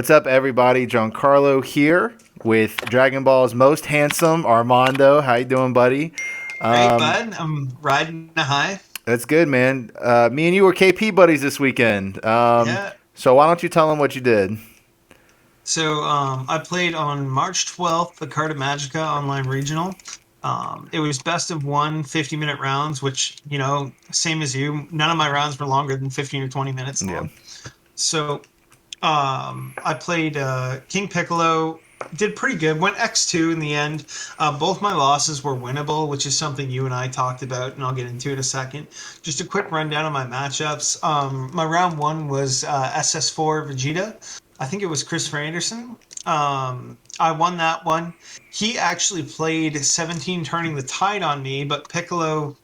What's up, everybody? Giancarlo here with Dragon Ball's most handsome Armando. How you doing, buddy? Great, bud. I'm riding a high. That's good, man. Me and you were KP buddies this weekend. Yeah. So why don't you tell them what you did? So I played on March 12th, the Carta Magica online regional. It was best of one 50-minute rounds, which, same as you. None of my rounds were longer than 15 or 20 minutes Yeah. long. So I played King Piccolo, did pretty good. Went X2 in the end. Both my losses were winnable, which is something you and I talked about, and I'll get into in a second. Just a quick rundown of my matchups. My round one was SS4 Vegeta. I think it was Christopher Anderson. I won that one. He actually played 17 turning the tide on me, but Piccolo,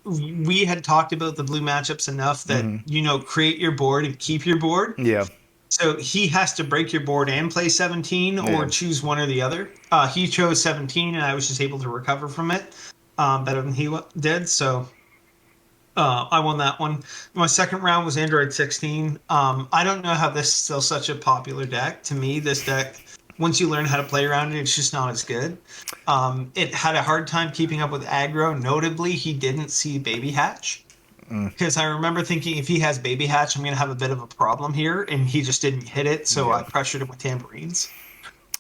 we had talked about the blue matchups enough that, create your board and keep your board. Yeah. So he has to break your board and play 17 or choose one or the other. He chose 17, and I was just able to recover from it better than he did. So I won that one. My second round was Android 16. I don't know how this is still such a popular deck. To me, this deck, once you learn how to play around it, it's just not as good. It had a hard time keeping up with aggro. Notably, he didn't see Baby Hatch. Because I remember thinking, if he has Baby Hatch, I'm going to have a bit of a problem here, and he just didn't hit it, so I pressured him with tambourines.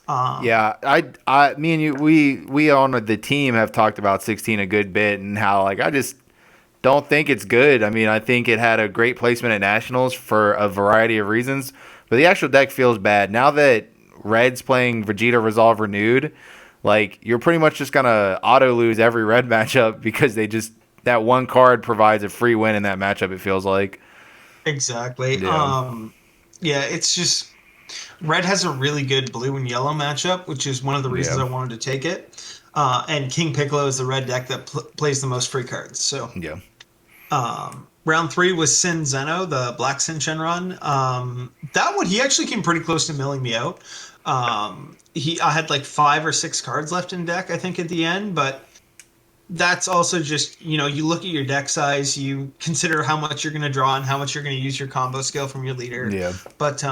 Me and you, we on the team have talked about 16 a good bit, and how I just don't think it's good. I mean, I think it had a great placement at Nationals for a variety of reasons, but the actual deck feels bad now that Red's playing Vegeta Resolve Renewed. You're pretty much just gonna auto lose every Red matchup because that one card provides a free win in that matchup, it feels like. Exactly. It's just Red has a really good blue and yellow matchup, which is one of the reasons I wanted to take it. And King Piccolo is the red deck that plays the most free cards. So round 3 was Sin Zeno, the Black Sin Shenron. That one, he actually came pretty close to milling me out. I had 5 or 6 cards left in deck, I think, at the end, but that's also just, you look at your deck size, you consider how much you're going to draw and how much you're going to use your combo skill from your leader. Yeah. But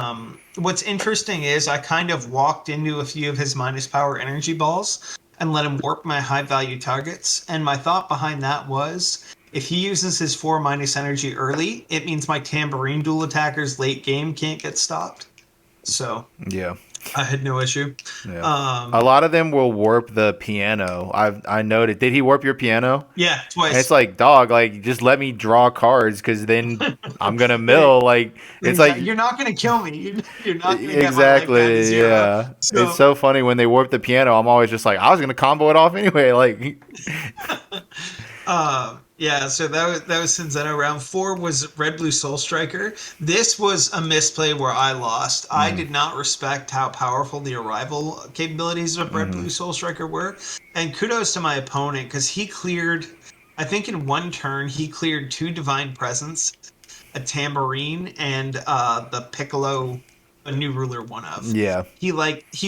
what's interesting is I kind of walked into a few of his minus power energy balls and let him warp my high value targets. And my thought behind that was, if he uses his 4 minus energy early, it means my tambourine dual attackers late game can't get stopped. So yeah, I had no issue. Yeah. A lot of them will warp the piano. I noted. Did he warp your piano? Yeah, twice. And it's like, dog, just let me draw cards, because then I'm gonna mill. It's like, you're not gonna kill me. You're not gonna exactly. Get my life down to zero. Yeah, it's so funny when they warp the piano. I'm always just like, I was gonna combo it off anyway. So that was Sin Zeno. Round 4 was Red Blue Soul Striker. This was a misplay where I lost. I did not respect how powerful the arrival capabilities of Red Blue Soul Striker were. And kudos to my opponent, because he cleared, I think in one turn, he cleared 2 Divine Presence, a Tambourine, and the Piccolo, a new ruler one of. Yeah. He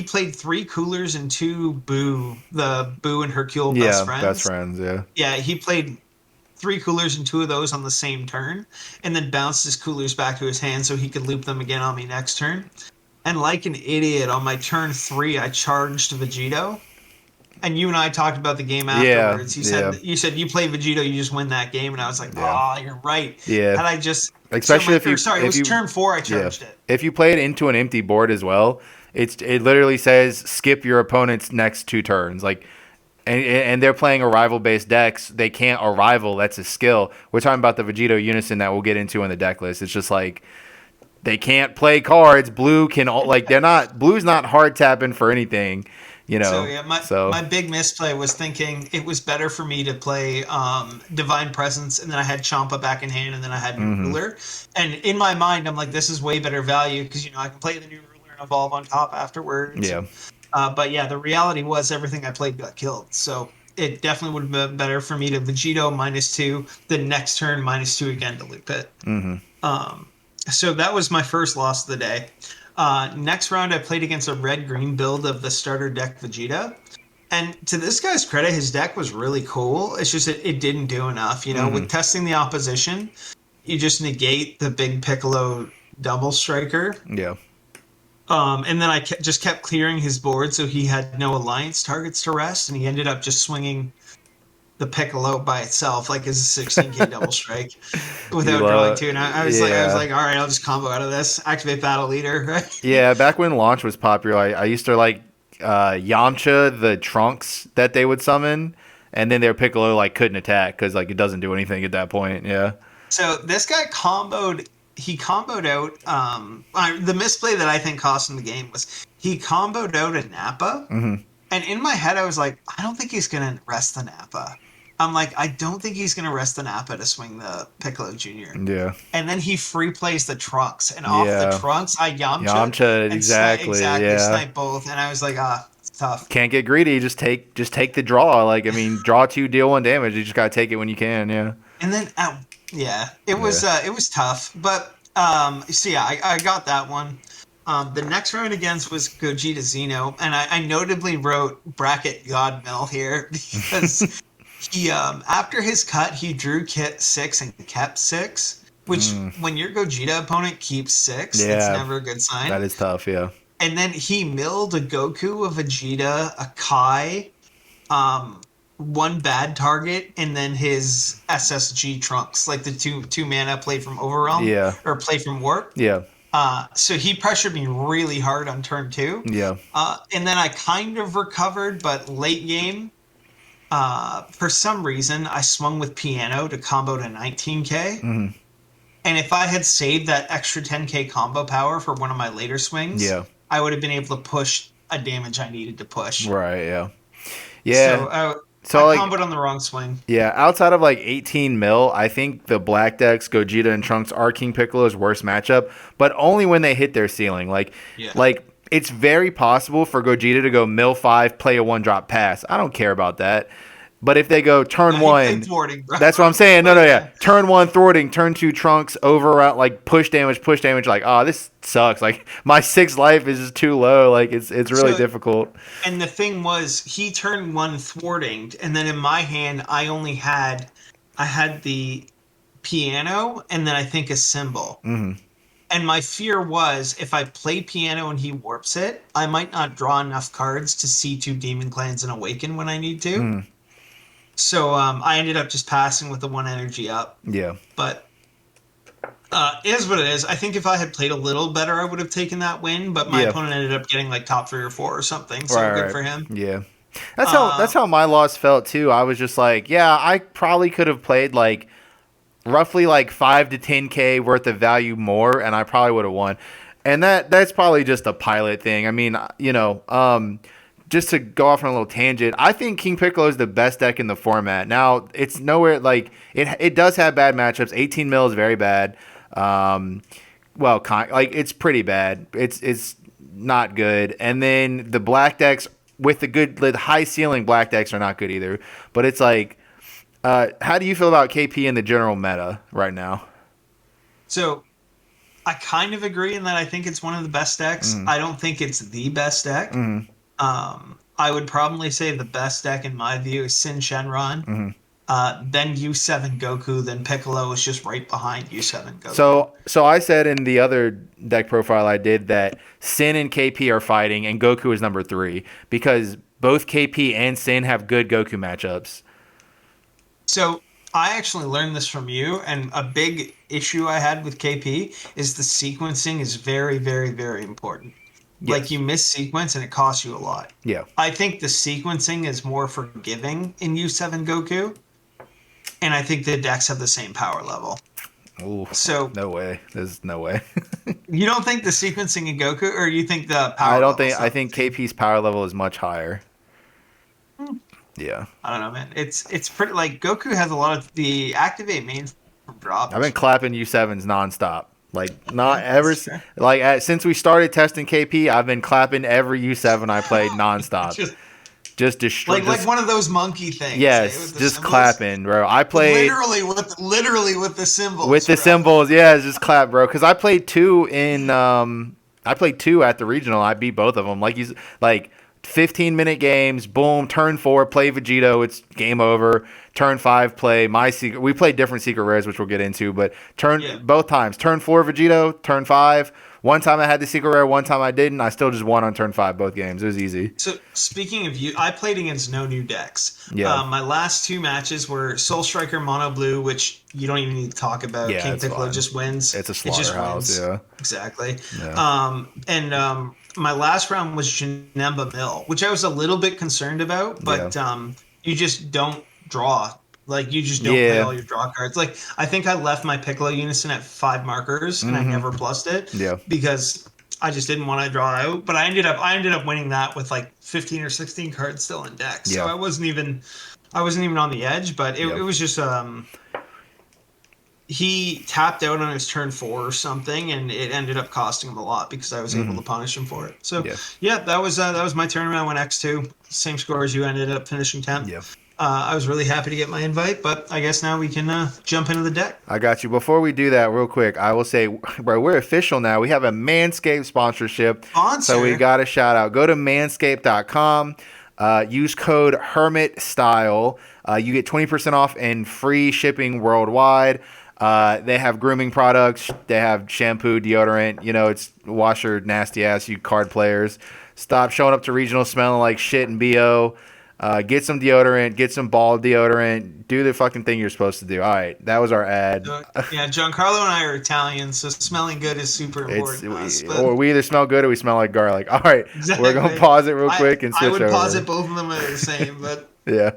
played 3 Coolers and 2 Boo, the Boo and Hercule best friends. Yeah, best friends, yeah. Yeah, he played 3 Coolers and 2 of those on the same turn, and then bounced his Coolers back to his hand so he could loop them again on me next turn. And like an idiot, on my turn 3, I charged Vegito. And you and I talked about the game afterwards. You said you play Vegito, you just win that game, and I was like, you're right. Yeah. Had I just especially it was turn 4 I charged it. If you play it into an empty board as well, it literally says skip your opponent's next 2 turns. And they're playing arrival-based decks. They can't arrival. That's a skill. We're talking about the Vegito Unison that we'll get into in the deck list. It's just they can't play cards. Blue can they're not. Blue's not hard tapping for anything. My big misplay was thinking it was better for me to play Divine Presence, and then I had Champa back in hand, and then I had New Ruler. And in my mind, I'm like, this is way better value because I can play the New Ruler and evolve on top afterwards. Yeah. But the reality was everything I played got killed. So it definitely would have been better for me to Vegito -2, the next turn -2 again to loop it. So that was my first loss of the day. Next round, I played against a red-green build of the starter deck Vegeta. And to this guy's credit, his deck was really cool. It's just it didn't do enough. With testing the opposition, you just negate the big Piccolo double striker. Yeah. And then just kept clearing his board so he had no alliance targets to rest, and he ended up just swinging the Piccolo by itself, like as a 16k double strike, You without drawing love, two. And I was yeah. like, all right, I'll just combo out of this, activate Battle Leader, right? Yeah, back when launch was popular, I used to like Yamcha, the trunks that they would summon, and then their Piccolo like couldn't attack because like it doesn't do anything at that point. Yeah. So this guy comboed. He comboed out. The misplay that I think cost him the game was he comboed out a Nappa. Hmm. And in my head, I was like, I don't think he's going to rest the Nappa. I'm like, I don't think he's going to rest the Nappa to swing the Piccolo Jr. Yeah. And then he free plays the Trunks. And off the Yeah. Trunks, I Yamcha Yamcha, and exactly. exactly Yeah. snipe both. And I was like, it's tough. Can't get greedy. Just take the draw. Like I mean, draw two, deal one damage. You just gotta take it when you can. Yeah. And then, yeah, it Yeah. was tough. But, so yeah, I got that one. The next round against was Gogeta Zeno, and I notably wrote bracket Godmill here because he after his cut he drew kit 6 and kept 6, which when your Gogeta opponent keeps 6, it's Yeah. never a good sign. That is tough. Yeah. And then he milled a Goku, a Vegeta, a Kai, one bad target, and then his SSG Trunks, like the two mana play from Overwhelm Yeah. or play from Warp. Yeah. So he pressured me really hard on turn 2. Yeah. And then I kind of recovered, but late game, for some reason, I swung with Piano to combo to 19k. Hmm. And if I had saved that extra 10k combo power for one of my later swings, Yeah. I would have been able to push a damage I needed to push. Right. Yeah. Yeah. So I like comboed on the wrong swing. yeah, outside of like 18 mil, I think the Black Decks, Gogeta, and Trunks are King Piccolo's worst matchup, but only when they hit their ceiling. Yeah. Like it's very possible for Gogeta to go mill 5, play a 1-drop pass. I don't care about that. But if they go turn He 1, played thwarting, bro. that's what I'm saying. No, But, yeah. Turn 1 thwarting, turn 2 Trunks, over like push damage, like, oh, this sucks. Like my 6 life is just too low. Like it's really difficult. And the thing was, he turned 1 thwarting, and then in my hand, I had the Piano, and then I think a symbol. Hmm. And my fear was, if I play Piano and he warps it, I might not draw enough cards to see 2 Demon Clans and Awaken when I need to. Hmm. So I ended up just passing with the 1 energy up. Yeah. But it is what it is. I think if I had played a little better, I would have taken that win. But my opponent ended up getting like top 3 or 4 or something. So good for him. Yeah. That's how my loss felt too. I was just like, yeah, I probably could have played like roughly like 5 to 10k worth of value more, and I probably would have won. And that's probably just a pilot thing. I mean, just to go off on a little tangent, I think King Piccolo is the best deck in the format. Now, it's nowhere like it does have bad matchups. 18 mil is very bad. It's pretty bad. It's not good. And then the black decks with the high ceiling black decks are not good either. But it's like, how do you feel about KP in the general meta right now? So I kind of agree in that I think it's one of the best decks. I don't think it's the best deck. I would probably say the best deck in my view is Sin Shenron. Then U7 Goku, then Piccolo is just right behind U7 Goku. So I said in the other deck profile I did that Sin and KP are fighting, and Goku is number 3 because both KP and Sin have good Goku matchups. So I actually learned this from you, and a big issue I had with KP is the sequencing is very, very, very important. Yes. Like you miss sequence and it costs you a lot. Yeah. I think the sequencing is more forgiving in U7 Goku, and I think the decks have the same power level. Ooh, so no way. There's no way. You don't think the sequencing in Goku, or you think the power? I think KP's power level is much higher. Yeah. I don't know, man. It's pretty like Goku has a lot of the activate mains from drops. I've been clapping U7s nonstop. Like not ever since we started testing KP, I've been clapping every U7 I played nonstop. Just destroy, like one of those monkey things. Yes, just symbols. Clapping, bro. I played literally with the symbols. With the symbols, yeah, just clap, bro. Because I played 2 in I played 2 at the regional. I beat both of them. Like 15-minute games. Boom. Turn 4, play Vegito. It's game over. Turn 5, play my secret. We played different secret rares, which we'll get into. But both times. Turn 4, Vegito. Turn 5, One time I had the secret rare, one time I didn't. I still just won on turn 5 both games. It was easy. So speaking of you, I played against no new decks. Yeah. My last 2 matches were Soul Striker Mono Blue, which you don't even need to talk about. Yeah, King it's Piccolo fine. just wins. It's a It just slaughterhouse, wins. yeah. Exactly. Yeah. My last round was Janemba Mill, which I was a little bit concerned about, but you just don't draw. Like, you just don't play all your draw cards. Like, I think I left my Piccolo Unison at 5 markers, and I never plussed it. Yeah. Because I just didn't want to draw out. But I ended up winning that with like 15 or 16 cards still in deck. So I wasn't even on the edge, but it was just he tapped out on his turn 4 or something, and it ended up costing him a lot because I was able to punish him for it. So that was my tournament. I went X2, same score as you. Ended up finishing 10th. Yeah. I was really happy to get my invite, but I guess now we can jump into the deck. I got you. Before we do that, real quick, I will say, bro, we're official now. We have a Manscaped sponsorship. So we got a shout out. Go to manscaped.com. Use code HermitStyle. You get 20% off and free shipping worldwide. They have grooming products. They have shampoo, deodorant. You know, it's wash your nasty ass, you card players. Stop showing up to regional smelling like shit and BO. Get some deodorant, get some ball deodorant, do the fucking thing you're supposed to do. All right, that was our ad. Yeah, Giancarlo and I are Italian, so smelling good is super important to us. Or we either smell good or we smell like garlic. All right, exactly. We're going to pause it real quick and switch over. I would posit both of them are the same, but... Yeah.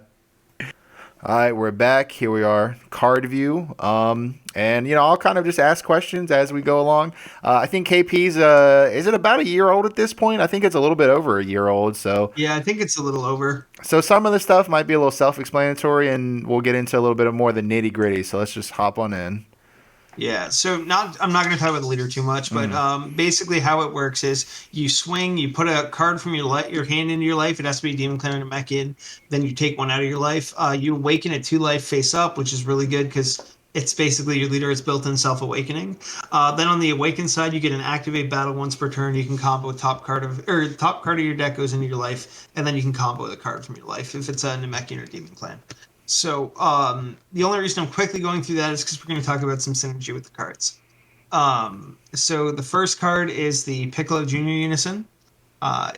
All right, we're back. Here we are, card view. And, you know, I'll kind of just ask questions as we go along. I think KP's, is it about a year old at this point? I think it's a little bit over a year old. So yeah, I think it's a little over. So some of the stuff might be a little self-explanatory, and we'll get into a little bit of more of the nitty-gritty. So let's just hop on in. Yeah, so I'm not going to talk about the leader too much, but basically how it works is you swing, you put a card from your hand into your life. It has to be a Demon Clan and a Mech in. Then you take one out of your life. You awaken at 2 life face up, which is really good because it's basically your leader is built-in self-awakening. Then on the awakened side, you get an activate battle once per turn. You can combo with top card of your deck goes into your life, and then you can combo with a card from your life if it's a Namekian or Demon Clan. So the only reason I'm quickly going through that is because we're going to talk about some synergy with the cards. So the first card is the Piccolo Junior Unison.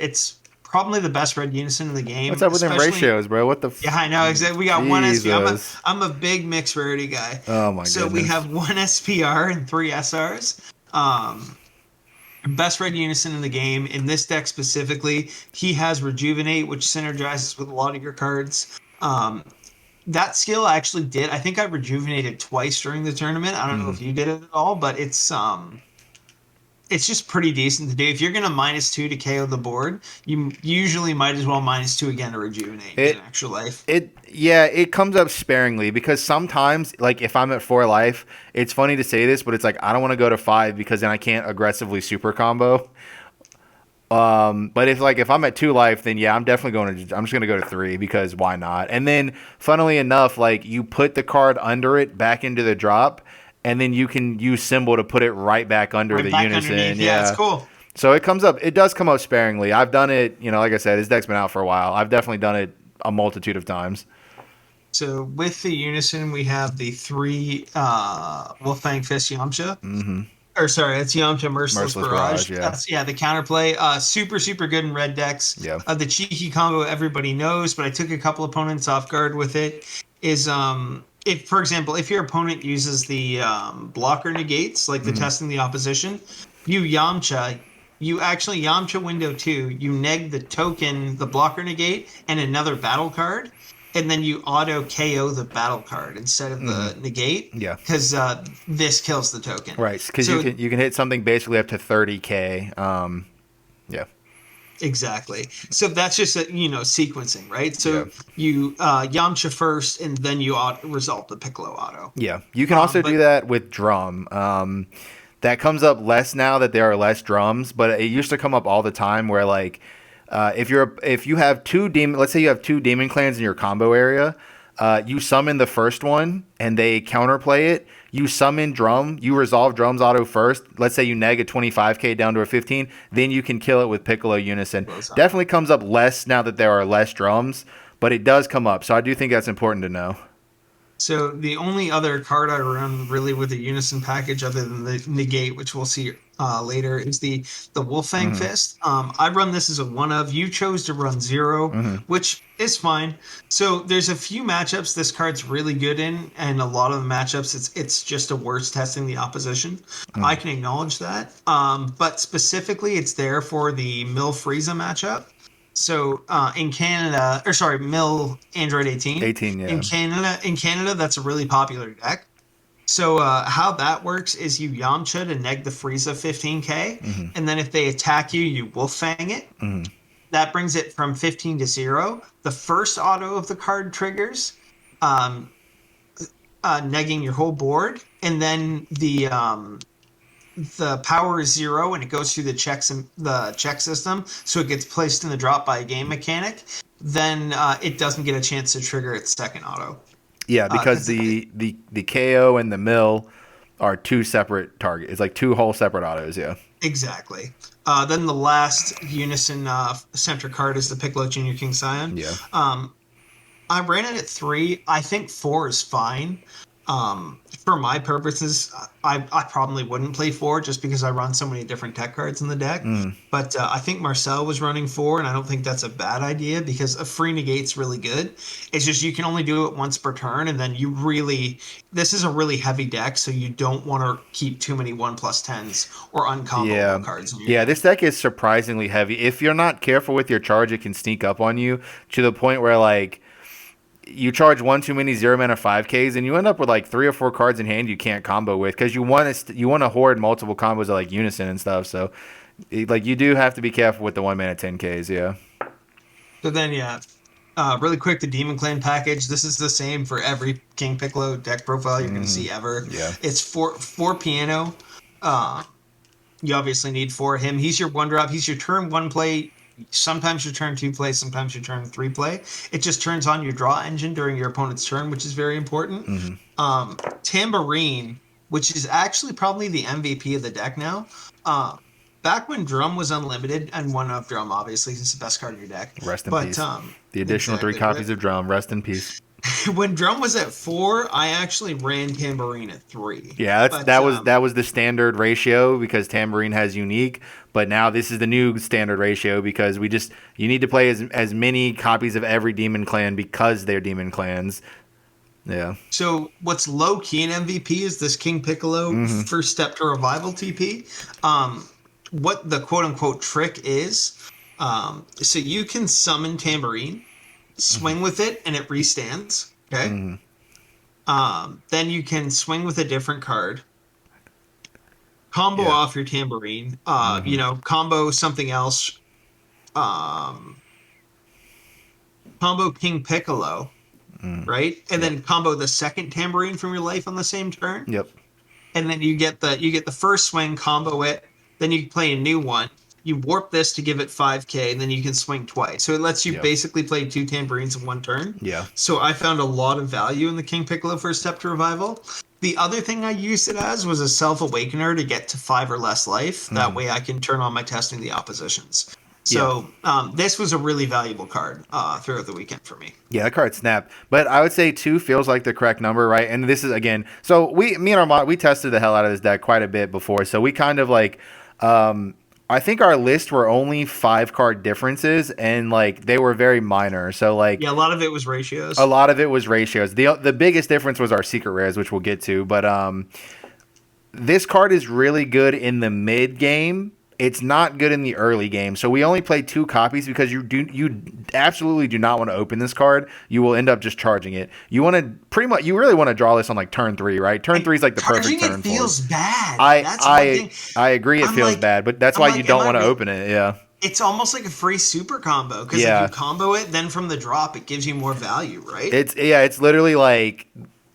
It's probably the best red unison in the game. What's up with them ratios, bro? What the? Yeah, I know exactly. We got one SP. I'm a big mixed rarity guy. Oh my god. So we have 1 SPR and 3 SRs. Best red unison in the game. In this deck specifically, he has Rejuvenate, which synergizes with a lot of your cards. That skill I actually did. I think I rejuvenated twice during the tournament. I don't know if you did it at all, but it's just pretty decent to do. If you're going to -2 to KO the board, you usually might as well -2 again to rejuvenate in actual life. It comes up sparingly because sometimes, like if I'm at 4 life, it's funny to say this, but it's like I don't want to go to 5 because then I can't aggressively super combo. But if I'm at 2 life, then yeah, I'm just gonna go to 3 because why not? And then funnily enough, like you put the card under it back into the drop, and then you can use symbol to put it right back under the unison. Yeah, it's cool. So it does come up sparingly. I've done it, you know, like I said, this deck's been out for a while. I've definitely done it a multitude of times. So with the unison, we have the 3 Wolfang Fist Yamcha. Mm-hmm. Or sorry, it's Yamcha Merciless Barrage. Yeah. That's the counterplay. Super, super good in red decks. Yeah. The cheeky combo everybody knows, but I took a couple opponents off guard with it. Is if, for example, if your opponent uses the blocker negates, like the testing the opposition, you actually Yamcha window 2, you neg the token, the blocker negate, and another battle card. And then you auto KO the battle card instead of the negate. Yeah. Because this kills the token. Right. Because you can hit something basically up to 30k. Yeah. Exactly. So that's just sequencing, right? So you Yamcha first, and then you result the Piccolo auto. Yeah. You can also do that with drum. That comes up less now that there are less drums, but it used to come up all the time where like. If you have 2 demon, let's say you have 2 demon clans in your combo area, you summon the first one and they counterplay it. You summon drum, you resolve drum's auto first. Let's say you neg a 25k down to a 15, then you can kill it with Piccolo Unison. Definitely comes up less now that there are less drums, but it does come up. So I do think that's important to know. So the only other card I run really with the Unison package other than the negate, which we'll see later is the Wolfang Mm-hmm. Fist. I run this as a one of. You chose to run 0, Mm-hmm. which is fine. So there's a few matchups this card's really good in, and a lot of the matchups it's just a worse testing the opposition. I Mm-hmm. can acknowledge that. But specifically, it's there for the Mill Frieza matchup. So in Canada, or sorry, Mill Android 18. 18, In yeah. Canada, that's a really popular deck. So how that works is you Yamcha to neg the Frieza 15k, Mm-hmm. and then if they attack you, you Wolfang it. Mm-hmm. That brings it from 15 to 0. The first auto of the card triggers, um, negging your whole board, and then the power is 0 and it goes through the check system, so it gets placed in the drop by a game mechanic. Then it doesn't get a chance to trigger its second auto. Yeah, because Because the KO and the mill are two separate targets. It's like two whole separate autos. Yeah. exactly. Then the last Unison center card is the Piccolo Junior King Scion. Yeah. I ran it at 3. I think 4 is fine. For my purposes, I probably wouldn't play 4 just because I run so many different tech cards in the deck. Mm. But I think Marcel was running 4, and I don't think that's a bad idea because a free negate's really good. It's just you can only do it once per turn, and then this is a really heavy deck, so you don't want to keep too many 1+10s or Yeah. uncomboable cards in your Yeah, deck. this deck is surprisingly heavy. If you're not careful with your charge, it can sneak up on you to the point where like you charge one too many 0 mana 5Ks and you end up with like 3 or 4 cards in hand you can't combo with because you want to hoard multiple combos of like Unison and stuff. So like you do have to be careful with the 1 mana 10Ks. Yeah. So then, yeah, really quick, the Demon Clan package. This is the same for every King Piccolo deck profile you're going to see ever. Yeah. It's four piano. You obviously need 4 of him. He's your 1-drop. He's your turn 1 play. Sometimes your turn 2 play. Sometimes your turn 3 play. It just turns on your draw engine during your opponent's turn, which is very important. Tambourine, which is actually probably the MVP of the deck now. Back when Drum was unlimited, and one of Drum, obviously, is the best card in your deck. Rest in But peace. The additional 3 copies of Drum. Rest in peace. when Drum was at 4, I actually ran Tambourine at 3. Yeah, But, that was the standard ratio because Tambourine has unique, but now this is the new standard ratio because you need to play as many copies of every demon clan because they're demon clans. Yeah. So what's low key in MVP is this King Piccolo first step to revival TP. What the quote unquote trick is, so you can summon Tambourine, swing with it, and it restands. Okay. Then you can swing with a different card, combo off your Tambourine. Combo something else. Combo King Piccolo. Right, and then combo the second Tambourine from your life on the same turn. Yep. And then you get the first swing, combo it. Then you play a new one. You warp this to give it 5k, and then you can swing twice. So it lets you basically play 2 Tambourines in 1 turn. Yeah. So I found a lot of value in the King Piccolo first step to revival. The other thing I used it as was a self-awakener to get to 5 or less life. That way I can turn on my testing the oppositions. So this was a really valuable card throughout the weekend for me. Yeah, that card snapped. But I would say 2 feels like the correct number, right? And this is, again, so me and Armand, we tested the hell out of this deck quite a bit before. So we kind of like, I think our list were only 5 card differences and like they were very minor. So like. Yeah, a lot of it was ratios. A lot of it was ratios. The biggest difference was our secret rares, which we'll get to. But this card is really good in the mid game. It's not good in the early game. So we only played 2 copies because you absolutely do not want to open this card. You will end up just charging it. You really want to draw this on like turn 3, right? Turn 3 is like the perfect turn. Charging it feels bad. I agree it feels bad, but that's why you don't want to open it. Yeah. It's almost like a free super combo because if you combo it, then from the drop it gives you more value, right? It's literally like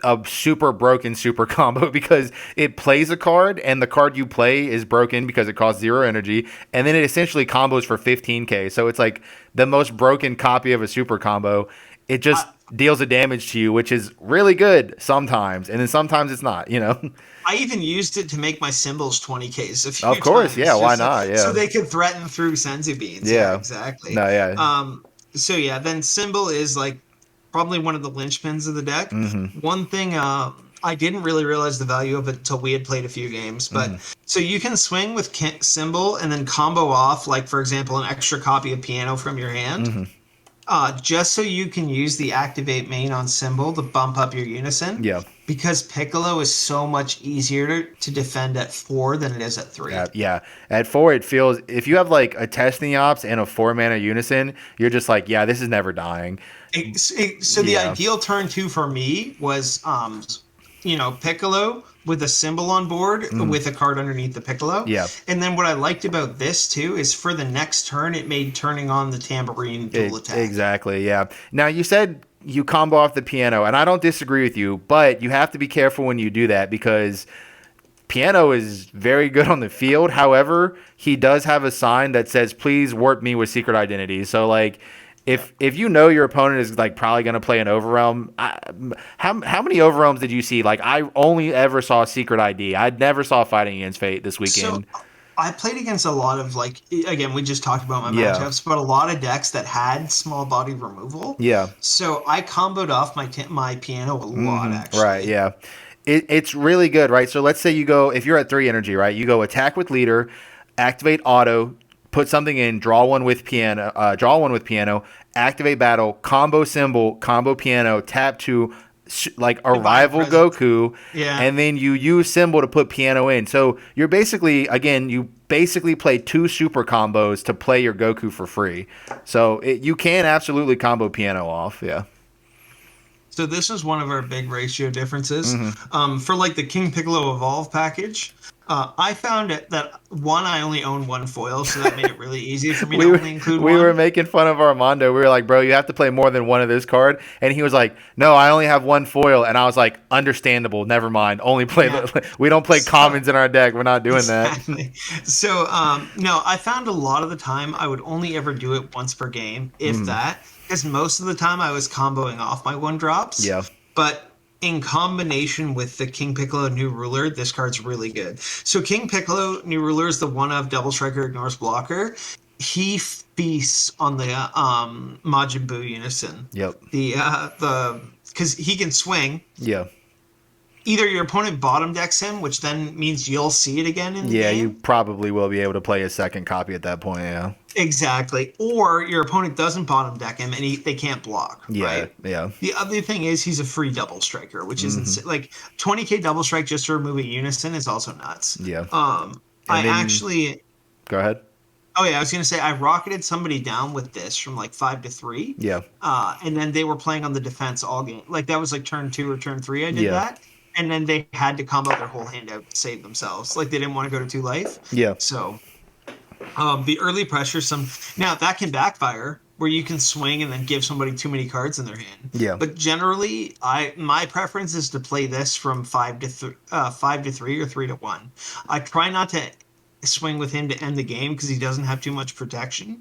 a super broken super combo because it plays a card and the card you play is broken because it costs 0 energy and then it essentially combos for 15k. So it's like the most broken copy of a super combo. It just deals a damage to you, which is really good sometimes, and then sometimes it's not, I even used it to make my symbols 20Ks a few Of course, times, yeah, why not? Yeah. So they could threaten through Senzu Beans. Yeah, exactly. No, yeah. So yeah, then symbol is like probably one of the linchpins of the deck. One thing I didn't really realize the value of it until we had played a few games, but So you can swing with symbol and then combo off, like for example, an extra copy of piano from your hand, Mm-hmm. just so you can use the activate main on symbol to bump up your unison. Yeah. Because Piccolo is so much easier to defend at 4 than it is at 3. Yeah. At 4, it feels if you have like a testing ops and a 4-mana unison, you're just like, yeah, this is never dying. So the Yeah. ideal turn 2 for me was, Piccolo with a symbol on board with a card underneath the Piccolo. Yeah. And then what I liked about this too is for the next turn, it made turning on the tambourine dual attack. Exactly, yeah. Now, you said you combo off the piano, and I don't disagree with you, but you have to be careful when you do that because piano is very good on the field. However, he does have a sign that says, please warp me with secret identity. So, like, if you know your opponent is like probably going to play an overwhelm, how many overwhelms did you see? Like, I only ever saw secret ID. I never saw Fighting Against Fate this weekend. So I played against a lot of, like, again, we just talked about my Yeah. matchups, but a lot of decks that had small body removal. Yeah. So I comboed off my piano a lot, actually. Right, yeah. It's really good, right? So let's say you go, if you're at 3 energy, right? You go attack with leader, activate auto, put something in, draw one with piano, activate battle, combo symbol, combo piano, tap 2, like a rival Goku, Yeah. and then you use symbol to put piano in. So you're basically, again, you basically play 2 super combos to play your Goku for free. So you can absolutely combo piano off, yeah. So this is one of our big ratio differences. Mm-hmm. For like the King Piccolo Evolve package, I found that one, I only own one foil, so that made it really easy for me to only include one. We were making fun of Armando. We were like, bro, you have to play more than one of this card. And he was like, no, I only have one foil. And I was like, understandable. Never mind. Only play we don't play commons in our deck. We're not doing Exactly. that. So, no, I found a lot of the time I would only ever do it once per game, if that. Because most of the time I was comboing off my 1-drops. Yeah. But in combination with the King Piccolo New Ruler, this card's really good. So King Piccolo New Ruler is the one of Double Striker ignores blocker. He feasts on the Majin Buu unison. Yep. Because he can swing. Yeah. Either your opponent bottom decks him, which then means you'll see it again in the game. Yeah, you probably will be able to play a second copy at that point, yeah. Exactly. Or your opponent doesn't bottom deck him and they can't block. Yeah, right? yeah. The other thing is he's a free double striker, which isn't like 20k double strike just to remove a unison is also nuts. Yeah. Go ahead. Oh yeah, I was gonna say I rocketed somebody down with this from like 5 to 3. Yeah. And then they were playing on the defense all game. Like that was like turn 2 or turn 3 I did that. And then they had to combo their whole hand out to save themselves. Like they didn't want to go to 2 life. Yeah. So the early pressure, now that can backfire where you can swing and then give somebody too many cards in their hand. Yeah. But generally, my preference is to play this from 5 to 3 or 3 to 1. I try not to swing with him to end the game because he doesn't have too much protection.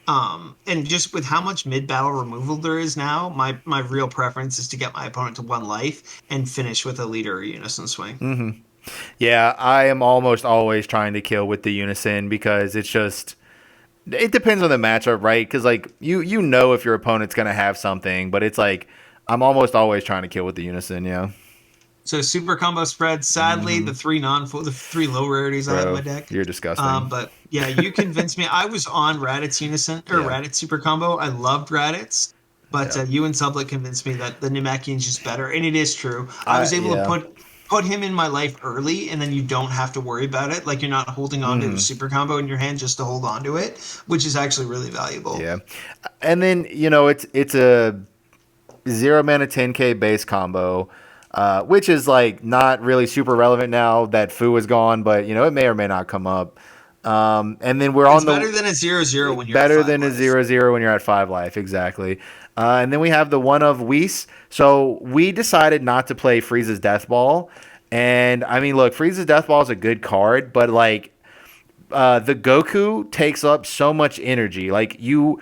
And just with how much mid-battle removal there is now, my real preference is to get my opponent to 1 life and finish with a leader or unison swing. Mm-hmm. Yeah, I am almost always trying to kill with the unison because it's just it depends on the matchup, right? Because like you know if your opponent's gonna have something, but it's like I'm almost always trying to kill with the unison. Yeah. So super combo spread. Sadly, the 3 low rarities I have in my deck. You're disgusting. But yeah, you convinced me. I was on Raditz unison or Raditz super combo. I loved Raditz, but you and Sublet convinced me that the Namekian's just better, and it is true. I was able to put him in my life early, and then you don't have to worry about it. Like you're not holding on to the super combo in your hand just to hold on to it, which is actually really valuable. Yeah, and then it's a 0 mana 10k base combo. Which is like not really super relevant now that Fu is gone, but it may or may not come up. And then it's better than a 0/0 when you're better at 5 than life. a 0/0 when you're at 5 life, exactly. And then we have the one of Whis. So we decided not to play Frieza's Death Ball, and I mean, look, Frieza's Death Ball is a good card, but like the Goku takes up so much energy. Like you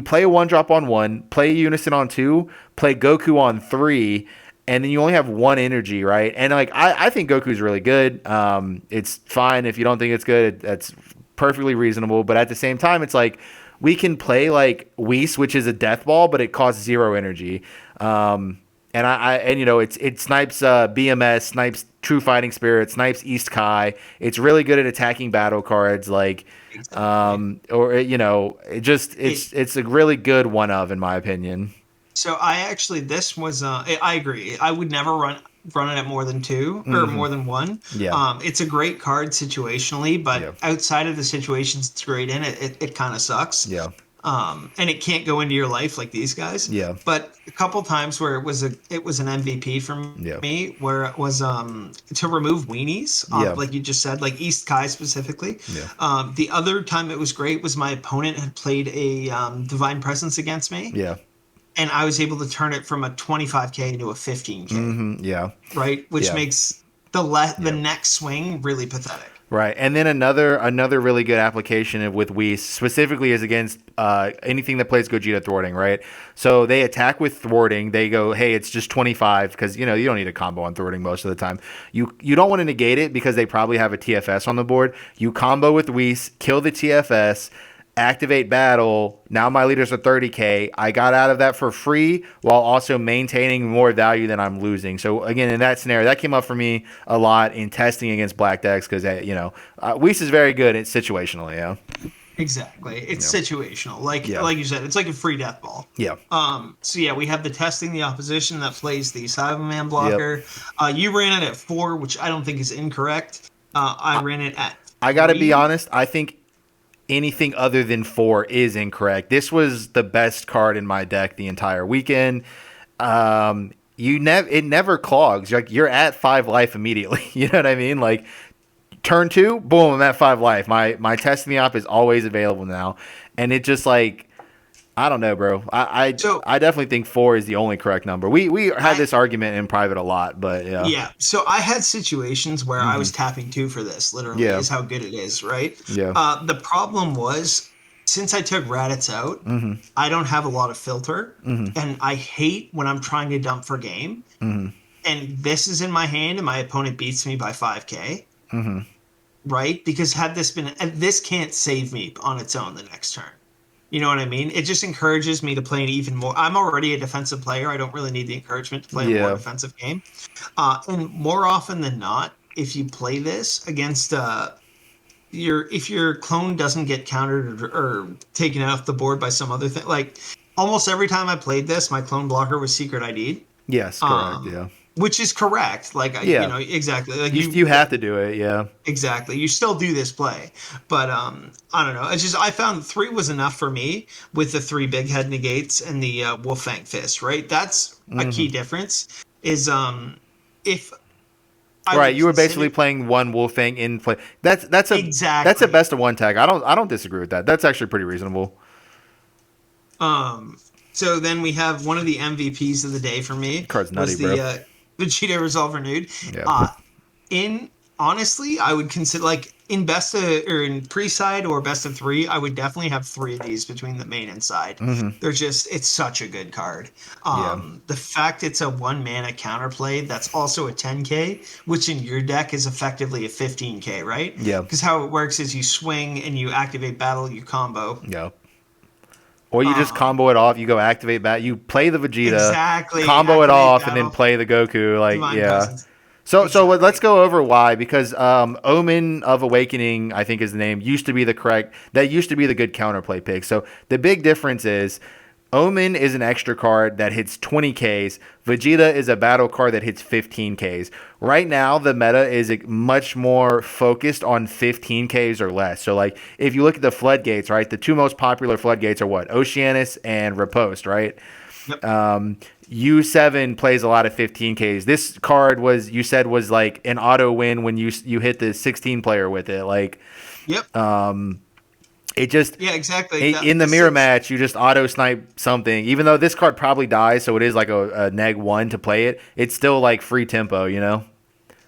play a 1-drop on 1, play a unison on 2, play Goku on 3. And then you only have 1 energy, right? And like I think Goku's really good. It's fine if you don't think it's good. That's perfectly reasonable. But at the same time, it's like we can play like Whis, which is a death ball, but it costs 0 energy. And and you know it snipes BMS, snipes True Fighting Spirit, snipes East Kai. It's really good at attacking battle cards, like Exactly. or you know, It it's a really good one of in my opinion. So I actually this was I agree. I would never run it at more than two or Hmm. more than one. Yeah, It's a great card situationally, yeah, but outside of the situations it's great in, it kind of sucks. yeah, And it can't go into your life like these guys. yeah, But a couple times where it was an MVP for yeah, me, where it was to remove weenies, yeah, like you just said, like East Kai specifically. yeah. The other time it was great was my opponent had played a Divine Presence against me, Yeah. and I was able to turn it from a 25k into a 15k, Yeah. right? Which Yeah. makes the Yeah. next swing really pathetic. Right. And then another really good application with Whis specifically is against anything that plays Gogeta thwarting, right? So they attack with thwarting. They go, hey, it's just 25 because you know you don't need a combo on thwarting most of the time. You don't want to negate it because they probably have a TFS on the board. You combo with Whis, kill the TFS, activate battle. Now my leaders are 30k. I got out of that for free while also maintaining more value than I'm losing. So again, in that scenario, that came up for me a lot in testing against black decks because you know Weiss is very good at situational. Yeah, Exactly. It's yeah, situational. Like yeah, like you said, it's like a free death ball. yeah, So yeah, we have the testing the opposition that plays the Cyberman yep. blocker. You ran it at 4, which I don't think is incorrect. I ran it at I gotta be 3. honest. I think anything other than 4 is incorrect. This was the best card in my deck the entire weekend. It never clogs. Like you're at 5 life immediately. You know what I mean? Like turn 2, boom, I'm at 5 life. My testing the op is always available now, and it just like I don't know, bro. So I definitely think 4 is the only correct number. We had I this argument in private a lot, but yeah, Yeah, so I had situations where I hmm, was tapping 2 for this, literally, yeah, is how good it is, right? yeah, The problem was, since I took Raditz out, hmm, I don't have a lot of filter, hmm, and I hate when I'm trying to dump for game, hmm, and this is in my hand, and my opponent beats me by 5k, hmm, right? Because had this been, and this can't save me on its own the next turn. You know what I mean? It just encourages me to play an even more. I'm already a defensive player. I don't really need the encouragement to play a more yeah, defensive game. And more often than not, if you play this against if your clone doesn't get countered or taken off the board by some other thing, like almost every time I played this, my clone blocker was secret ID, yes, correct, um, yeah, which is correct. Like you yeah. know exactly like You have to do it, yeah, exactly. You still do this play, but I don't know. It's just I found 3 was enough for me with the 3 big head negates and the Wolfang Fist. Right, that's a hmm, key difference. Is if I right. would You were basically consider playing one Wolfang in play. That's a exactly. best of one tag. I don't disagree with that. That's actually pretty reasonable. Um, so then we have one of the MVPs of the day for me Card's nutty, was bro. the Vegeta Resolve Renewed. Yeah. Uh, in honestly, I would consider like in best of or in pre-side or best of 3, I would definitely have 3 of these between the main and side. Hmm. They're just it's such a good card. Yeah. The fact it's a 1 mana counterplay that's also a 10k, which in your deck is effectively a 15k, right? Yeah. Because how it works is you swing and you activate battle, you combo. Yeah. Or you just Um, combo it off. You go activate bat. You play the Vegeta, exactly. combo it Activate off, and then battle. play the Goku. Like, Divine yeah. Presence. Let's Exactly. go over why because Omen of Awakening, I think is the name, used to be the correct. That used to be the good counterplay pick. So the big difference is Omen is an extra card that hits 20Ks. Vegeta is a battle card that hits 15Ks. Right now, the meta is much more focused on 15Ks or less. So, like, if you look at the floodgates, right, the 2 most popular floodgates are what? Oceanus and Riposte, right? Yep. U7 plays a lot of 15Ks. This card you said was like an auto win when you hit the 16 player with it. Like, Yep. it just Yeah, exactly. in the The mirror six. match, you just auto snipe something. Even though this card probably dies, so it is like a neg 1 to play it, it's still like free tempo, you know?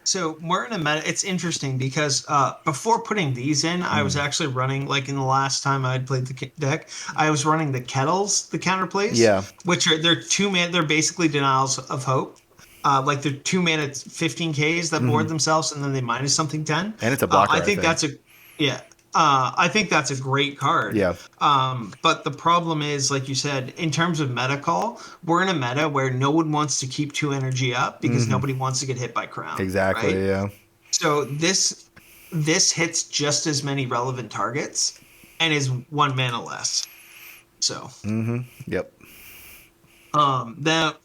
So we're in a meta. It's interesting because before putting these in, I was Mm. actually running like in the last time I had played the deck, I was running the kettles, the counterplays, Yeah. which are they're 2 mana. They're basically denials of hope. Like they're 2 mana 15Ks that Hmm. board themselves and then they minus something 10. And it's a blocker, I I think think. that's a yeah. I think that's a great card. Yeah. But the problem is, like you said, in terms of meta call, we're in a meta where no one wants to keep 2 energy up because nobody wants to get hit by crown. Exactly. Right? Yeah. So this hits just as many relevant targets and is 1 mana less. So Yep. now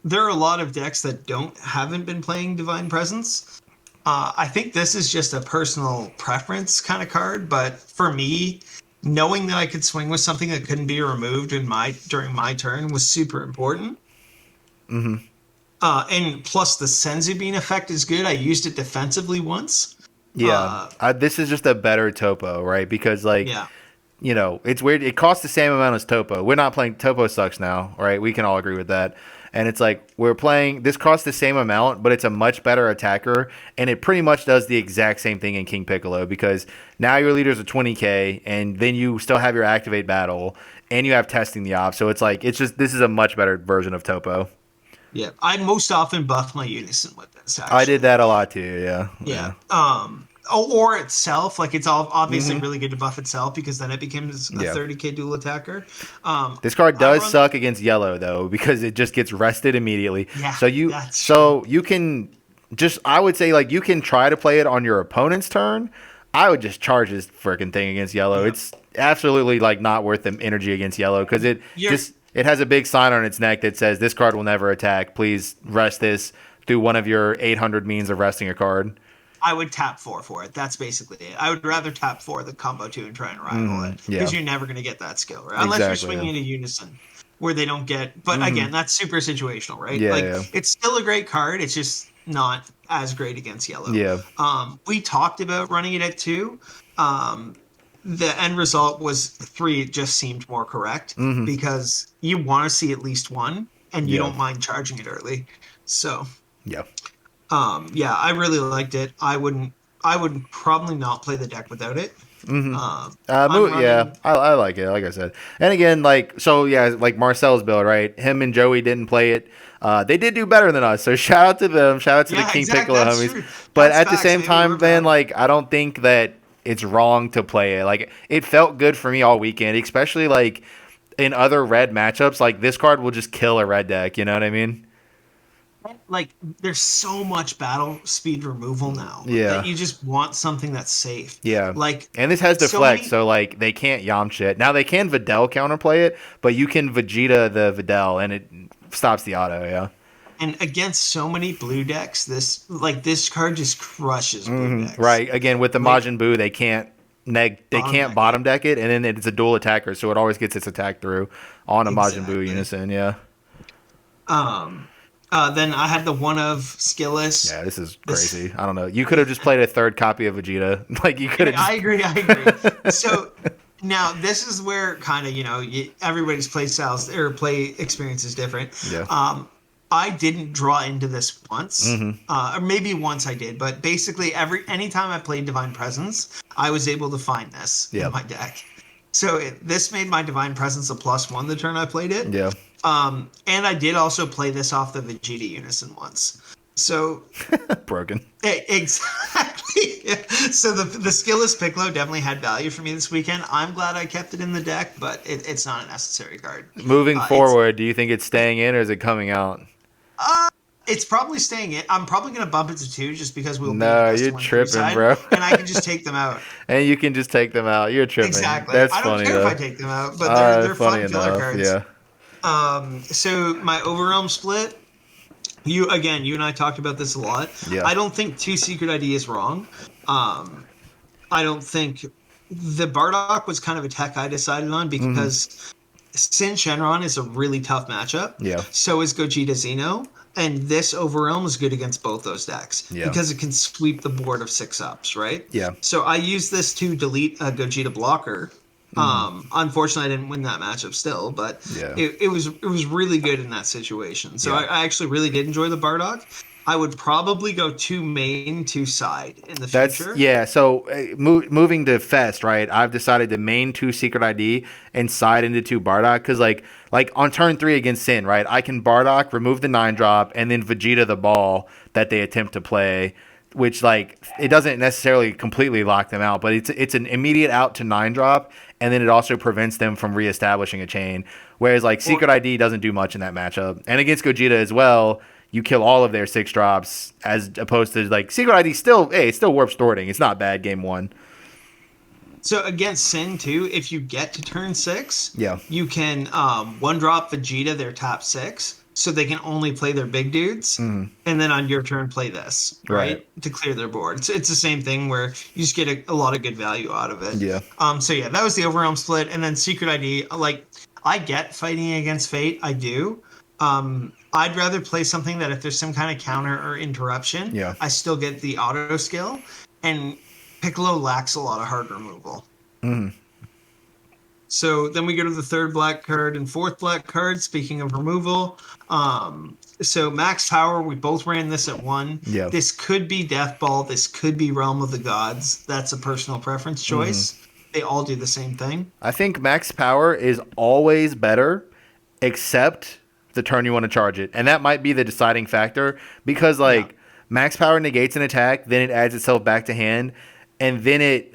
there are a lot of decks that haven't been playing Divine Presence. I think this is just a personal preference kind of card, but for me, knowing that I could swing with something that couldn't be removed during my turn was super important. And plus the Senzu Bean effect is good. I used it defensively once. Yeah. This is just a better topo, right? Because like, Yeah. it's weird. It costs the same amount as topo. We're not playing topo sucks now, right? We can all agree with that. And it's like we're playing. This costs the same amount, but it's a much better attacker, and it pretty much does the exact same thing in King Piccolo because now your leaders are 20k, and then you still have your activate battle, and you have testing the op. So it's like this is a much better version of topo. Yeah. I most often buff my Unison with this, actually. I did that a lot too. Yeah. Yeah. Or itself, like it's all obviously really good to buff itself because then it becomes a 30k dual attacker. This card does suck against yellow though because it just gets rested immediately. Yeah, so you can just I would say like you can try to play it on your opponent's turn. I would just charge this freaking thing against yellow. Yeah. It's absolutely like not worth the energy against yellow because it has a big sign on its neck that says this card will never attack. Please rest this through one of your 800 means of resting a card. I would tap 4 for it. That's basically it. I would rather tap 4 than combo 2 and try and rival it. Because you're never going to get that skill, right? Unless you're swinging into Unison, where they don't get... But again, that's super situational, right? Yeah, it's still a great card. It's just not as great against yellow. Yeah. We talked about running it at 2. The end result was 3. It just seemed more correct because you want to see at least 1, and you don't mind charging it early. So... Yeah. I really liked it. I would probably not play the deck without it. I like it, like I said. And again, like Marcel's build, right? Him and Joey didn't play it. They did do better than us, so shout out to them. Shout out to the King Piccolo homies. True. But at the same time, man, like I don't think that it's wrong to play it. Like it felt good for me all weekend, especially like in other red matchups. Like this card will just kill a red deck. You know what I mean? Like there's so much battle speed removal now that you just want something that's safe. Yeah. Like, and this has deflect, so like they can't Yamcha it. Now they can Videl counterplay it, but you can Vegeta the Videl and it stops the auto, yeah. And against so many blue decks, this card just crushes blue decks. Right. Again, with the Majin Buu, they can't bottom deck it, and then it's a dual attacker, so it always gets its attack through on a Majin Buu Unison, yeah. Then I had the one of Skillless. Yeah, this is crazy. I don't know. You could have just played a third copy of Vegeta. Like you could have. I agree. So now this is where kind of everybody's play styles or play experience is different. Yeah. I didn't draw into this once, or maybe once I did, but basically anytime I played Divine Presence, I was able to find this in my deck. So this made my Divine Presence a +1 the turn I played it. Yeah. And I did also play this off the Vegeta Unison once. So broken. Exactly. So the Skillless Piccolo definitely had value for me this weekend. I'm glad I kept it in the deck, but it's not a necessary card. Moving forward, do you think it's staying in or is it coming out? It's probably staying in. I'm probably going to bump it to 2 just because we'll you're tripping, bro. And I can just take them out. And you can just take them out. You're tripping. Exactly. That's I don't funny, care though. if I take them out, but they're fun filler cards. Yeah. So my Overrealm split, you and I talked about this a lot. Yeah. I don't think 2 Secret ID is wrong. I don't think the Bardock was kind of a tech I decided on because Sin Shenron is a really tough matchup. Yeah. So is Gogeta Xeno. And this Overrealm is good against both those decks because it can sweep the board of 6-ups, right? Yeah. So I used this to delete a Gogeta blocker. Unfortunately, I didn't win that matchup still, but it was really good in that situation. So I actually really did enjoy the Bardock. I would probably go 2 main, 2 side in the future. So moving to Fest, right? I've decided to main 2 Secret ID and side into 2 Bardock because like on turn 3 against Sin, right? I can Bardock, remove the 9-drop, and then Vegeta the ball that they attempt to play which like it doesn't necessarily completely lock them out, but it's an immediate out to 9-drop, and then it also prevents them from reestablishing a chain. Whereas like Secret ID doesn't do much in that matchup, and against Gogeta as well, you kill all of their 6-drops as opposed to like Secret ID still, hey, it's still warp thwarting. It's not bad game 1. So against Sin too, if you get to turn 6, Yeah. you can 1-drop Vegeta their top 6, so they can only play their big dudes, and then on your turn play this, right? To clear their board. It's the same thing where you just get a lot of good value out of it. Yeah. So yeah, that was the Overrealm split, and then Secret ID. Like, I get fighting against Fate, I do. I'd rather play something that if there's some kind of counter or interruption, I still get the auto skill, and Piccolo lacks a lot of hard removal. So then we go to the 3rd black card and 4th black card. Speaking of removal, so max power, we both ran this at 1. Yeah. This could be Death Ball. This could be Realm of the Gods. That's a personal preference choice. They all do the same thing. I think max power is always better, except the turn you want to charge it, and that might be the deciding factor because like max power negates an attack, then it adds itself back to hand, and then it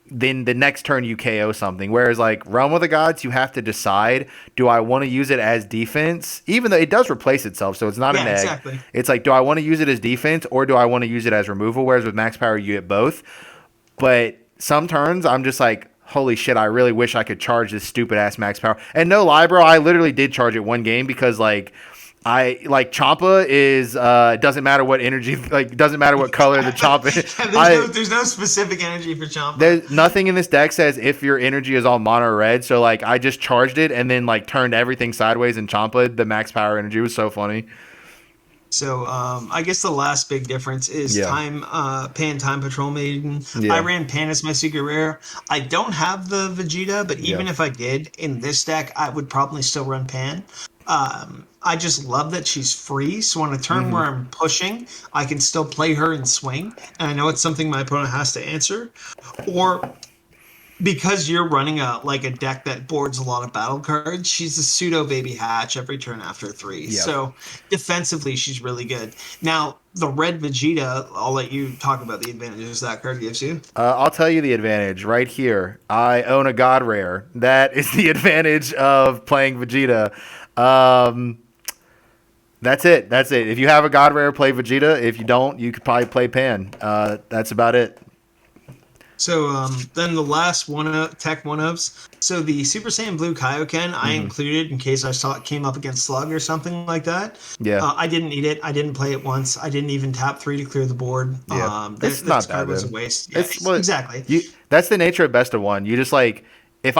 then the next turn you KO something. Whereas like Realm of the Gods, you have to decide, do I want to use it as defense, even though it does replace itself, so it's not an egg. Exactly. It's like, do I want to use it as defense or do I want to use it as removal? Whereas with max power, you get both. But some turns, I'm just like, holy shit, I really wish I could charge this stupid ass max power. And no lie, bro, I literally did charge it one game because like I like Champa is doesn't matter what energy, like doesn't matter what color the Champa is. There's no specific energy for Champa. There's nothing in this deck says if your energy is all mono red. So like I just charged it and then like turned everything sideways and Champa the max power energy. It was so funny. So I guess the last big difference is Pan Time Patrol Maiden. I ran Pan as my secret rare. I don't have the Vegeta, but even if I did in this deck, I would probably still run Pan. I just love that she's free. So on a turn where I'm pushing, I can still play her and swing. And I know it's something my opponent has to answer. Or because you're running a deck that boards a lot of battle cards, she's a pseudo baby hatch every turn after 3. Yep. So defensively, she's really good. Now, the red Vegeta, I'll let you talk about the advantages that card gives you. I'll tell you the advantage right here. I own a God Rare. That is the advantage of playing Vegeta. That's it. If you have a God Rare, play Vegeta. If you don't, you could probably play Pan. That's about it. So then the last tech one-ups. So the Super Saiyan Blue Kaioken, I included in case I saw it came up against Slug or something like that. Yeah. I didn't need it. I didn't play it once. I didn't even tap 3 to clear the board. Yeah. This card was a waste. Yeah, exactly. That's the nature of best of one. You just like if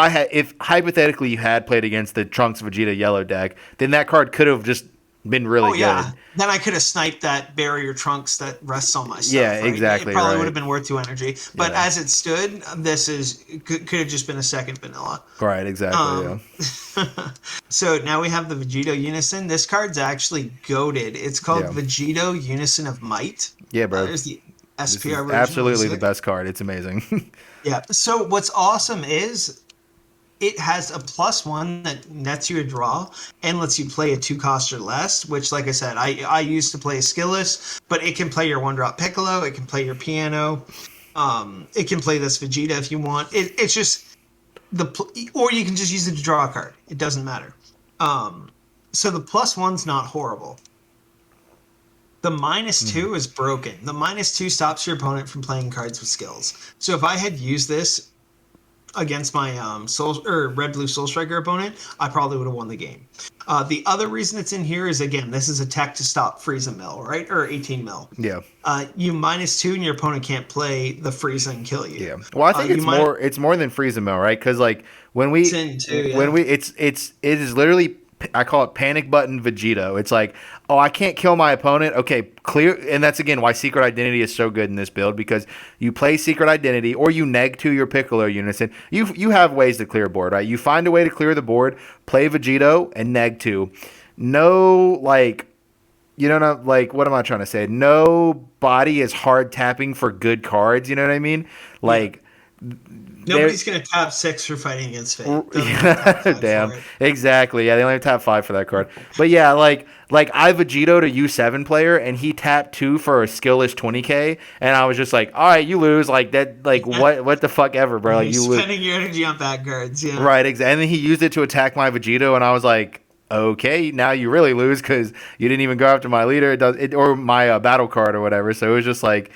hypothetically you had played against the Trunks Vegeta yellow deck, then that card could have just been really good. Then I could have sniped that barrier Trunks that rests on my stuff. Yeah, right? exactly. It probably would have been worth 2 energy. But as it stood, this could have just been a second vanilla. Right, exactly. So now we have the Vegito Unison. This card's actually goated. It's called Vegito Unison of Might. Yeah, bro. There's the SPR version. Absolutely the best card. It's amazing. Yeah. So what's awesome is it has a +1 that nets you a draw and lets you play a 2-cost or less, which, like I said, I used to play Skillless, but it can play your 1-drop Piccolo, it can play your Piano, it can play this Vegeta if you want. It's just or you can just use it to draw a card. It doesn't matter. So the +1's not horrible. The -2 is broken. The -2 stops your opponent from playing cards with skills. So if I had used this against my Red Blue Soul Striker opponent, I probably would have won the game. The other reason it's in here is, again, this is a tech to stop Frieza Mill, right? Or 18 Mill. Yeah. You -2 and your opponent can't play the Frieza and kill you. Yeah. Well, I think it's more than Frieza Mill, right? Because like it is literally, I call it panic button Vegito. It's like, oh, I can't kill my opponent. Okay, clear. And that's, again, why Secret Identity is so good in this build, because you play Secret Identity or you neg to your Piccolo Unison. You have ways to clear board, right? You find a way to clear the board, play Vegito, and neg to. No, like, you know, like, what am I trying to say? Nobody is hard tapping for good cards, you know what I mean? Like, Nobody's gonna tap 6 for fighting against Fate. They'll only tap 5 Damn, for it. exactly. Yeah, they only have tap 5 for that card. But yeah, like I vegetoed a U7 player and he tapped 2 for a skillless 20k, and I was just like, all right, you lose. Like that, like what the fuck ever, bro. Like You're you lose. spending your energy on bad cards, yeah. Right, exactly. And then he used it to attack my Vegito, and I was like, okay, now you really lose because you didn't even go after my leader. Or my battle card or whatever. So it was just like,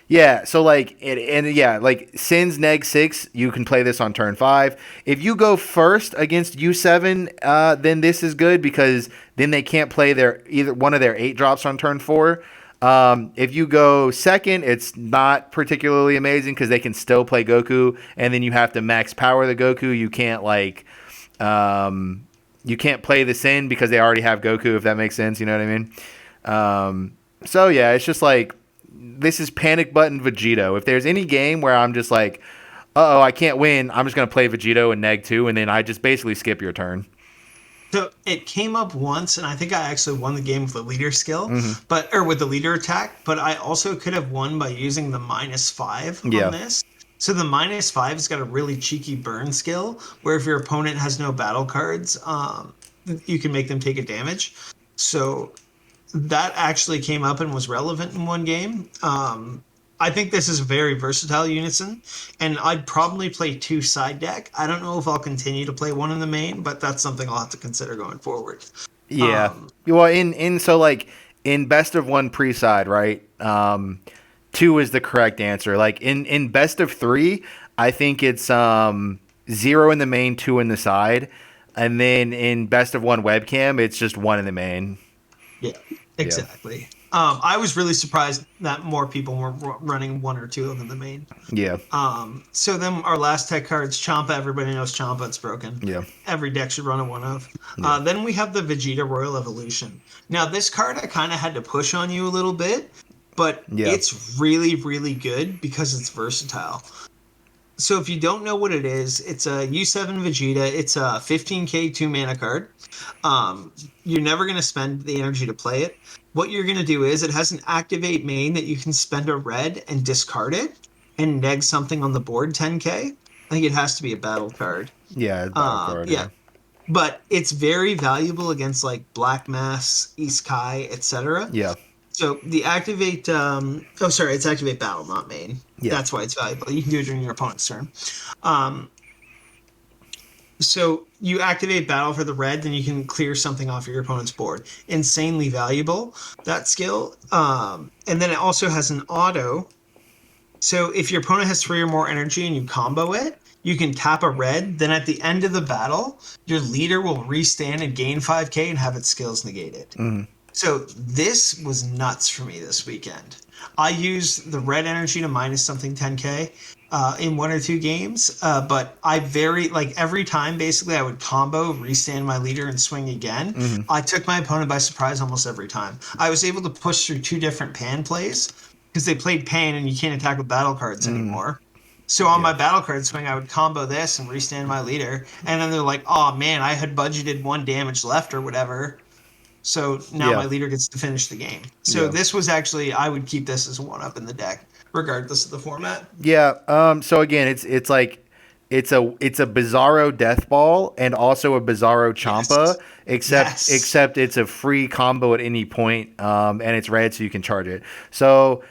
yeah. So like like Sin's neg 6, you can play this on turn 5. If you go first against U7, then this is good because then they can't play either one of their 8 drops on turn 4. If you go second, it's not particularly amazing because they can still play Goku, and then you have to max power the Goku. You can't you can't play the Sin because they already have Goku, if that makes sense. You know what I mean? So yeah, it's just like this is panic button Vegito. If there's any game where I'm just like, uh-oh, I can't win, I'm just gonna play Vegito and neg 2, and then I just basically skip your turn. So it came up once, and I think I actually won the game with the leader skill, or with the leader attack. But I also could have won by using the -5 on this. So the -5's got a really cheeky burn skill, where if your opponent has no battle cards, you can make them take a damage. So that actually came up and was relevant in one game. I think this is a very versatile unison, and I'd probably play 2 side deck. I don't know if I'll continue to play 1 in the main, but that's something I'll have to consider going forward. Yeah. Well, so like in best of 1 pre-side, right? 2 is the correct answer. Like in best of 3, I think it's 0 in the main, 2 in the side, and then in best of 1 webcam, it's just 1 in the main. Yeah, exactly. Yeah. I was really surprised that more people were running 1 or 2 of them in the main. Yeah. So then our last tech cards, Champa. Everybody knows Champa. It's broken. Yeah. Every deck should run a 1 of. Yeah. Then we have the Vegeta Royal Evolution. Now this card I kind of had to push on you a little bit, but it's really, really good because it's versatile. So if you don't know what it is, it's a U7 Vegeta. It's a 15k 2-mana card. You're never going to spend the energy to play it. What you're going to do is it has an activate main that you can spend a red and discard it and neg something on the board 10k. I think it has to be a battle card. Yeah, battle card. Yeah. But it's very valuable against like Black Mass, Isekai, etc. Yeah. So the activate, it's activate battle, not main. Yeah. That's why it's valuable. You can do it during your opponent's turn. So you activate battle for the red, then you can clear something off your opponent's board. Insanely valuable, that skill. And then it also has an auto. So if your opponent has 3 or more energy and you combo it, you can tap a red. Then at the end of the battle, your leader will restand and gain 5k and have its skills negated. Mm-hmm. So this was nuts for me this weekend. I used the red energy to minus something 10k in 1 or 2 games, but I every time basically I would combo, restand my leader, and swing again. Mm-hmm. I took my opponent by surprise almost every time. I was able to push through 2 different pan plays because they played pan and you can't attack with battle cards anymore. So on my battle card swing, I would combo this and restand my leader, and then they're like, "Oh man, I had budgeted 1 damage left or whatever." So now my leader gets to finish the game. So this was actually, I would keep this as a 1-up in the deck, regardless of the format. Yeah. So again, it's a Bizarro Death Ball and also a Bizarro Champa, except it's a free combo at any point, and it's red, so you can charge it. So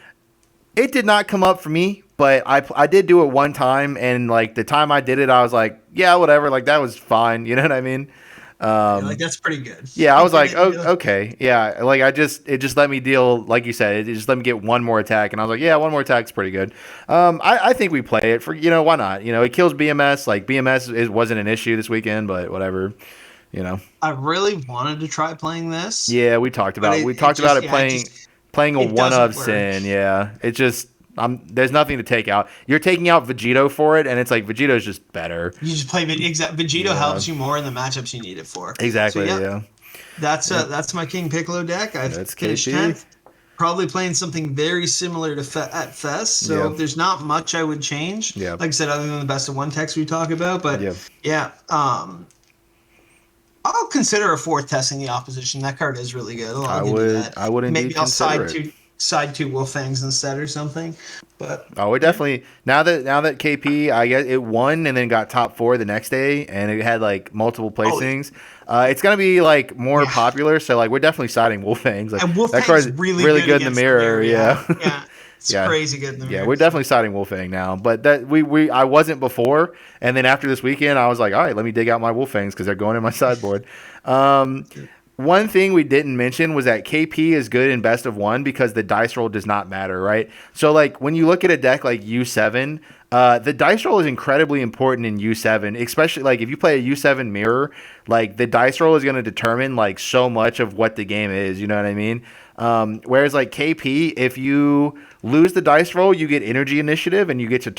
it did not come up for me, but I did do it one time, and like the time I did it, I was like, yeah, whatever, like that was fine. You know what I mean? That's pretty good. Yeah, I was like, oh, okay, yeah. Like it just let me deal, like you said, it just let me get 1 more attack, and I was like, yeah, 1 more attack's pretty good. I think we play it for, why not? It kills BMS. Like BMS wasn't an issue this weekend, but whatever. I really wanted to try playing this. Yeah, we talked about it playing a 1-of Sin. Yeah, it just. There's nothing to take out. You're taking out Vegito for it, and it's like Vegito's just better. You just play Vegito helps you more in the matchups you need it for. Exactly. So, that's my King Piccolo deck. I finished 10th. Probably playing something very similar to at Fest. So there's not much I would change. Yeah. Like I said, other than the best of 1 text we talk about, but I'll consider a 4th testing the opposition. That card is really good. I would indeed maybe I'll consider it. side 2 Wolfangs instead or something. But Oh, it definitely now that KP, I guess it won and then got top 4 the next day, and it had like multiple placings. It's gonna be like more yeah. popular, so like we're definitely siding Wolfangs. Like And that card's Wolfang's really good in the against mirror. Yeah. Yeah. It's Yeah. crazy good in the Yeah, mirror. we're definitely siding Wolfang now, but that I wasn't before, and then after this weekend, I was like, all right, let me dig out my Wolfangs because they're going in my sideboard. One thing we didn't mention was that KP is good in best of 1 because the dice roll does not matter, right? So like when you look at a deck like U7, the dice roll is incredibly important in U7, especially like if you play a U7 mirror, like the dice roll is going to determine like so much of what the game is. You know what I mean? Whereas like KP, if you lose the dice roll, you get energy initiative, and you get to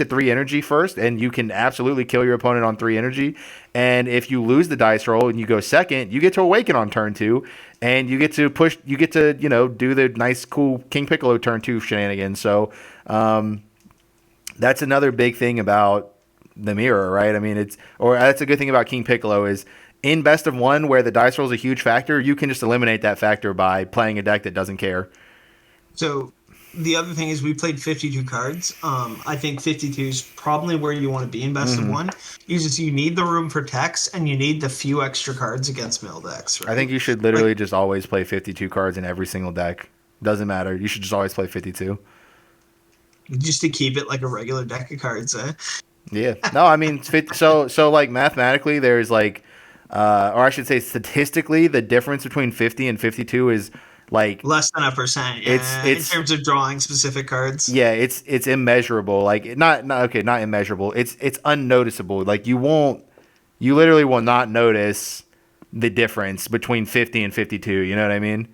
3 energy first, and you can absolutely kill your opponent on 3 energy. And if you lose the dice roll and you go second, you get to awaken on turn 2, and you get to do the nice cool King Piccolo turn 2 shenanigans. So that's another big thing about the mirror, right? I mean, that's a good thing about King Piccolo is in best of 1 where the dice roll is a huge factor, you can just eliminate that factor by playing a deck that doesn't care. So the other thing is we played 52 cards. I think 52 is probably where you want to be in best of 1. You need the room for text, and you need the few extra cards against mill decks, right? I think you should literally just always play 52 cards in every single deck. Doesn't matter. You should just always play 52. Just to keep it like a regular deck of cards, eh? Yeah. No, I mean, so like mathematically, there's like, or I should say statistically, the difference between 50 and 52 is like less than 1%. Yeah, in terms of drawing specific cards. Yeah, it's immeasurable. Like not immeasurable. It's unnoticeable. Like you literally will not notice the difference between 50 and 52. You know what I mean?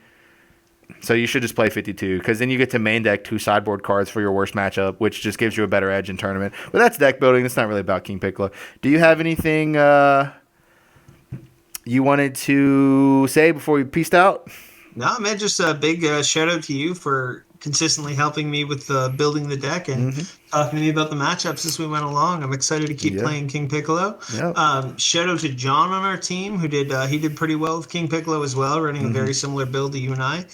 So you should just play 52 because then you get to main deck 2 sideboard cards for your worst matchup, which just gives you a better edge in tournament. But that's deck building. That's not really about King Piccolo. Do you have anything you wanted to say before we peaced out? No, man, just a big shout out to you for consistently helping me with building the deck and talking to me about the matchups as we went along. I'm excited to keep playing King Piccolo. Shout out to John on our team who he did pretty well with King Piccolo as well, running a very similar build to you and I.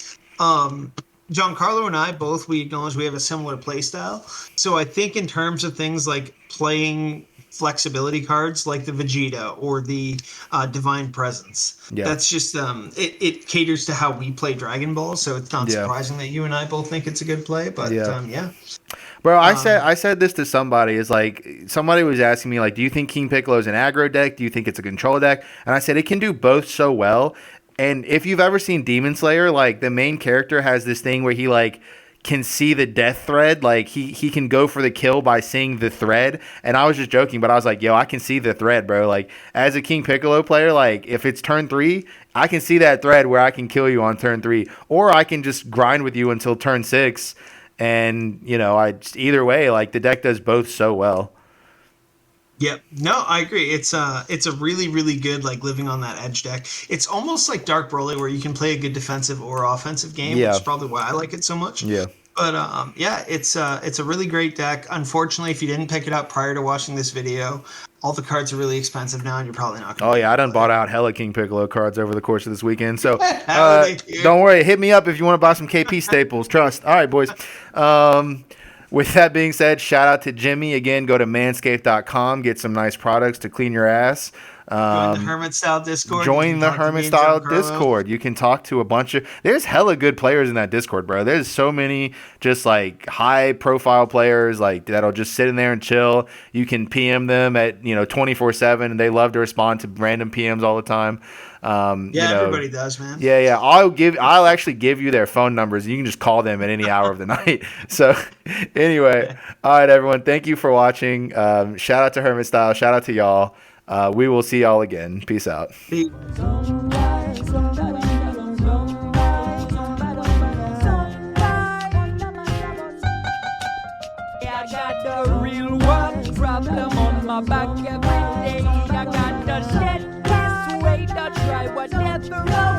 Giancarlo and I both, we acknowledge we have a similar play style. So I think in terms of things like playing flexibility cards like the Vegeta or the Divine Presence. That's just it caters to how we play Dragon Ball, so it's not surprising that you and I both think it's a good play. But Bro, I said this to somebody. Is like somebody was asking me like, do you think King Piccolo is an aggro deck? Do you think it's a control deck? And I said it can do both so well. And if you've ever seen Demon Slayer, like the main character has this thing where he like can see the death thread. Like he can go for the kill by seeing the thread. And I was just joking, but I was like, yo, I can see the thread, bro. Like as a King Piccolo player, like if it's turn 3, I can see that thread where I can kill you on turn 3, or I can just grind with you until turn 6. And either way, like the deck does both so well. Yep. No, I agree. It's a really, really good like living on that edge deck. It's almost like Dark Broly where you can play a good defensive or offensive game, which is probably why I like it so much. Yeah. But it's a really great deck. Unfortunately, if you didn't pick it up prior to watching this video, all the cards are really expensive now, and you're probably not going to. I done bought out hella King Piccolo cards over the course of this weekend. So don't worry. Hit me up if you want to buy some KP staples. Trust. All right, boys. With that being said, shout out to Jimmy. Again, go to manscaped.com. Get some nice products to clean your ass. Join the Hermit Style Discord. Join the Hermit Style Discord. You can talk to a bunch of... There's hella good players in that Discord, bro. There's so many just like high-profile players like that'll just sit in there and chill. You can PM them at 24/7, and they love to respond to random PMs all the time. Everybody does, man. Yeah. I'll actually give you their phone numbers, and you can just call them at any hour of the night. So, anyway, all right, everyone. Thank you for watching. Shout out to Hermit Style. Shout out to y'all. We will see y'all again. Peace out. I got the real one problem on my back every day. I got the shit this way to try whatever.